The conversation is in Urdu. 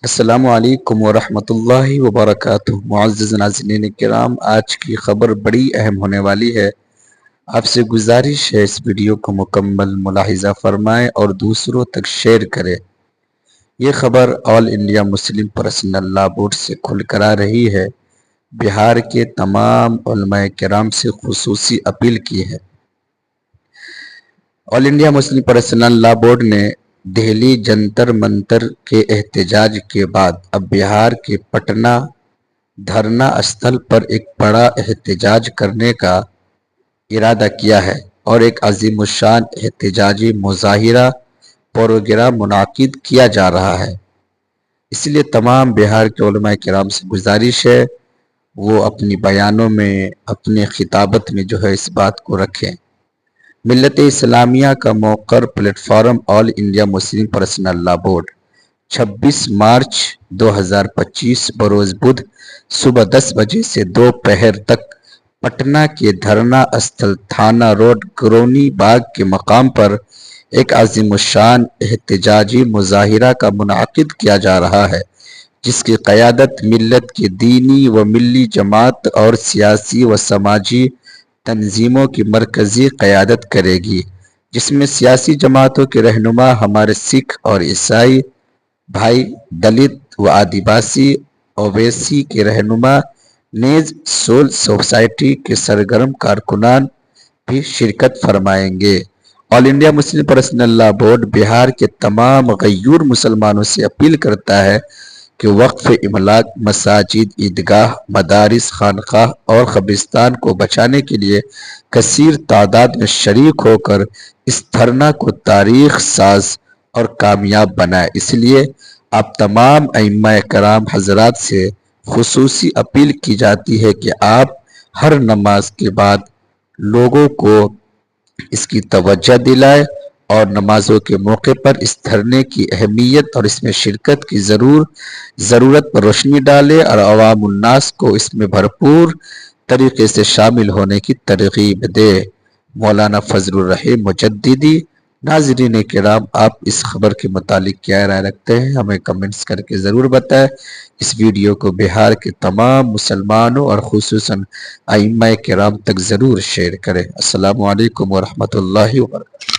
السلام علیکم ورحمۃ اللہ وبرکاتہ۔ معزز ناظرین کرام، آج کی خبر بڑی اہم ہونے والی ہے۔ آپ سے گزارش ہے اس ویڈیو کو مکمل ملاحظہ فرمائیں اور دوسروں تک شیئر کریں۔ یہ خبر all India Muslim personal law board سے کھل کر آ رہی ہے۔ بہار کے تمام علماء کرام سے خصوصی اپیل کی ہے۔ All India Muslim personal law board نے دہلی جنتر منتر کے احتجاج کے بعد اب بہار کے پٹنہ دھرنا استھل پر ایک بڑا احتجاج کرنے کا ارادہ کیا ہے اور ایک عظیم الشان احتجاجی مظاہرہ پروگرام منعقد کیا جا رہا ہے۔ اس لیے تمام بہار کے علماء کرام سے گزارش ہے وہ اپنی بیانوں میں، اپنے خطابت میں اس بات کو رکھیں۔ ملت اسلامیہ کا موقر platform all India Muslim personal law board 26 March 2025 بروز بدھ صبح 10 بجے سے دوپہر تک پٹنہ کے دھرنا استھل تھانہ روڈ گرونی باغ کے مقام پر ایک عظیم الشان احتجاجی مظاہرہ کا منعقد کیا جا رہا ہے، جس کی قیادت ملت کی دینی و ملی جماعت اور سیاسی و سماجی تنظیموں کی مرکزی قیادت کرے گی، جس میں سیاسی جماعتوں کے رہنما ہمارے سکھ اور عیسائی بھائی، دلت و آدیواسی اویسی کے رہنما نیز سول سوسائٹی کے سرگرم کارکنان بھی شرکت فرمائیں گے۔ All India Muslim personal law board Bihar کے تمام غیور مسلمانوں سے اپیل کرتا ہے کہ وقف املاک مساجد، عیدگاہ، مدارس، خانقاہ اور قبرستان کو بچانے کے لیے کثیر تعداد میں شریک ہو کر اس دھرنا کو تاریخ ساز اور کامیاب بنائے۔ اس لیے آپ تمام ائمہ کرام حضرات سے خصوصی اپیل کی جاتی ہے کہ آپ ہر نماز کے بعد لوگوں کو اس کی توجہ دلائیں اور نمازوں کے موقع پر اس دھرنے کی اہمیت اور اس میں شرکت کی ضرورت پر روشنی ڈالیں اور عوام الناس کو اس میں بھرپور طریقے سے شامل ہونے کی ترغیب دے۔ مولانا فضل الرحیم مجددی۔ ناظرین کرام، آپ اس خبر کے متعلق کیا رائے رکھتے ہیں ہمیں کمنٹس کر کے ضرور بتائیں۔ اس ویڈیو کو بہار کے تمام مسلمانوں اور خصوصاً ائمہ کرام تک ضرور شیئر کریں۔ السلام علیکم ورحمۃ اللہ وبرکاتہ۔